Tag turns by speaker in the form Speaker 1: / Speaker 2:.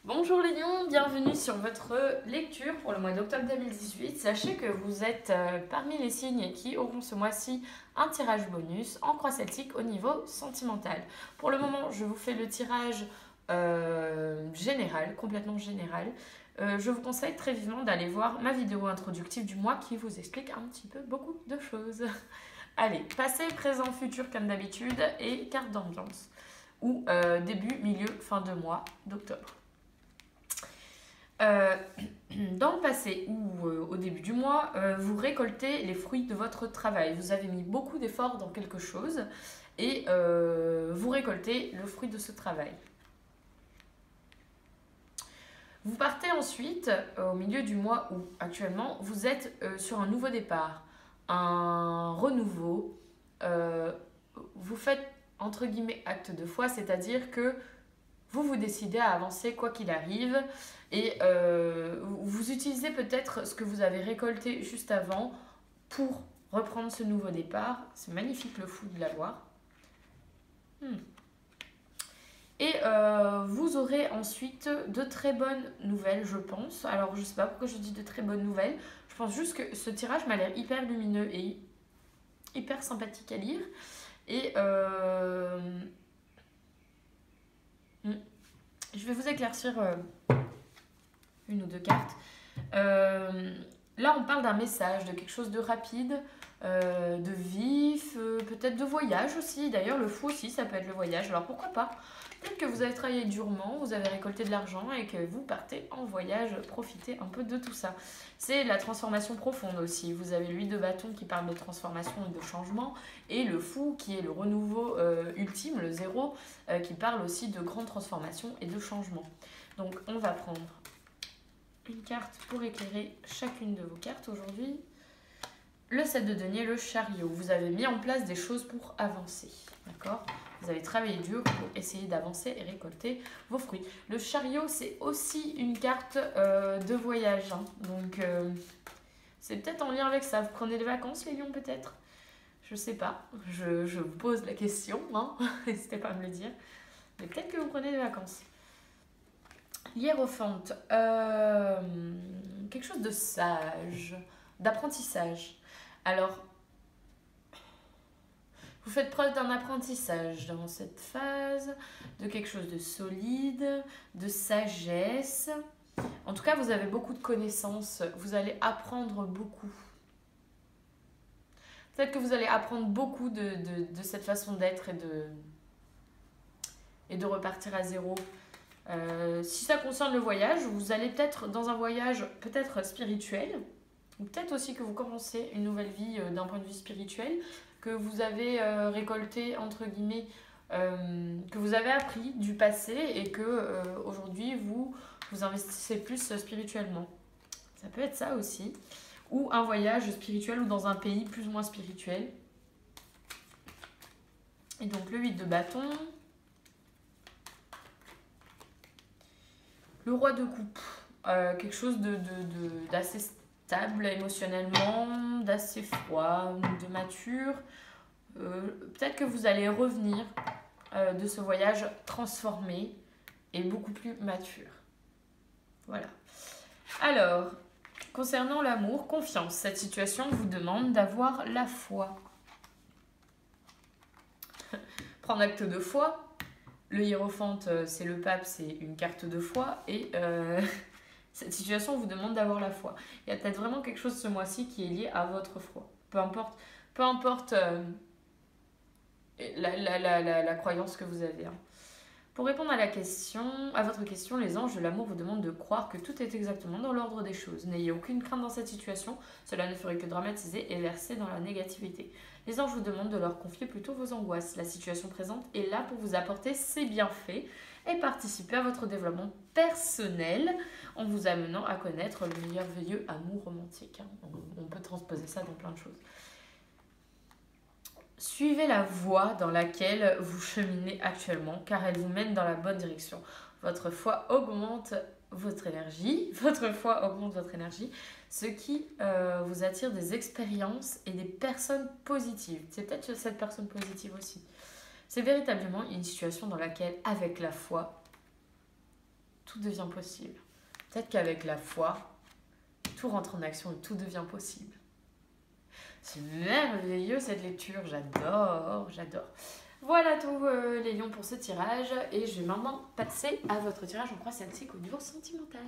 Speaker 1: Bonjour les lions, bienvenue sur votre lecture pour le mois d'octobre 2018. Sachez que vous êtes parmi les signes qui auront ce mois-ci un tirage bonus en croix celtique au niveau sentimental. Pour le moment, je vous fais le tirage général, complètement général. Je vous conseille très vivement d'aller voir ma vidéo introductive du mois qui vous explique un petit peu beaucoup de choses. Allez, passé, présent, futur comme d'habitude et carte d'ambiance. Ou début, milieu, fin de mois d'octobre. Dans le passé ou au début du mois, vous récoltez les fruits de votre travail. Vous avez mis beaucoup d'efforts dans quelque chose et vous récoltez le fruit de ce travail. Vous partez ensuite au milieu du mois où actuellement vous êtes sur un nouveau départ, un renouveau. Vous faites entre guillemets acte de foi, c'est-à-dire que vous décidez à avancer quoi qu'il arrive et vous utilisez peut-être ce que vous avez récolté juste avant pour reprendre ce nouveau départ. C'est magnifique le fou de l'avoir. Et vous aurez ensuite de très bonnes nouvelles, je pense. Alors, je ne sais pas pourquoi je dis de très bonnes nouvelles. Je pense juste que ce tirage m'a l'air hyper lumineux et hyper sympathique à lire. Et je vais vous éclaircir une ou deux cartes. Là, on parle d'un message, de quelque chose de rapide, de vif, peut-être de voyage aussi. D'ailleurs, le fou aussi, ça peut être le voyage. Alors, pourquoi pas? Peut-être que vous avez travaillé durement, vous avez récolté de l'argent et que vous partez en voyage, profitez un peu de tout ça. C'est la transformation profonde aussi. Vous avez l'huile de bâton qui parle de transformation et de changement et le fou qui est le renouveau ultime, le zéro, qui parle aussi de grande transformation et de changement. Donc, on va prendre une carte pour éclairer chacune de vos cartes aujourd'hui. Le 7 de denier, le chariot. Vous avez mis en place des choses pour avancer. D'accord? Vous avez travaillé dur pour essayer d'avancer et récolter vos fruits. Le chariot, c'est aussi une carte de voyage. Hein. Donc, c'est peut-être en lien avec ça. Vous prenez des vacances, les lions, peut-être? Je sais pas. Je vous pose la question. Hein. N'hésitez pas à me le dire. Mais peut-être que vous prenez des vacances. Hiérophante. Quelque chose de sage, d'apprentissage. Alors, vous faites preuve d'un apprentissage dans cette phase, de quelque chose de solide, de sagesse. En tout cas, vous avez beaucoup de connaissances, vous allez apprendre beaucoup. Peut-être que vous allez apprendre beaucoup de cette façon d'être et de repartir à zéro. Si ça concerne le voyage, vous allez peut-être dans un voyage peut-être spirituel, ou peut-être aussi que vous commencez une nouvelle vie d'un point de vue spirituel, que vous avez récolté, entre guillemets, que vous avez appris du passé et que aujourd'hui vous investissez plus spirituellement. Ça peut être ça aussi. Ou un voyage spirituel ou dans un pays plus ou moins spirituel. Et donc le 8 de bâton. Le roi de coupe. Quelque chose d'assez stable émotionnellement, d'assez froid, de mature. Peut-être que vous allez revenir de ce voyage transformé et beaucoup plus mature. Voilà. Alors, concernant l'amour, confiance. Cette situation vous demande d'avoir la foi. Prendre acte de foi. Le hiérophante, c'est le pape, c'est une carte de foi. Et cette situation vous demande d'avoir la foi. Il y a peut-être vraiment quelque chose ce mois-ci qui est lié à votre foi. Peu importe la croyance que vous avez. Hein. Pour répondre à votre question, les anges de l'amour vous demandent de croire que tout est exactement dans l'ordre des choses. N'ayez aucune crainte dans cette situation, cela ne ferait que dramatiser et verser dans la négativité. Les anges vous demandent de leur confier plutôt vos angoisses. La situation présente est là pour vous apporter ses bienfaits et participer à votre développement personnel en vous amenant à connaître le merveilleux amour romantique. On peut transposer ça dans plein de choses. Suivez la voie dans laquelle vous cheminez actuellement car elle vous mène dans la bonne direction. Votre foi augmente votre énergie, ce qui vous attire des expériences et des personnes positives. C'est peut-être cette personne positive aussi. C'est véritablement une situation dans laquelle, avec la foi, tout devient possible. Peut-être qu'avec la foi, tout rentre en action et tout devient possible. C'est merveilleux cette lecture, j'adore, j'adore. Voilà tous les lions pour ce tirage et je vais maintenant passer à votre tirage en croix celtique au niveau sentimental.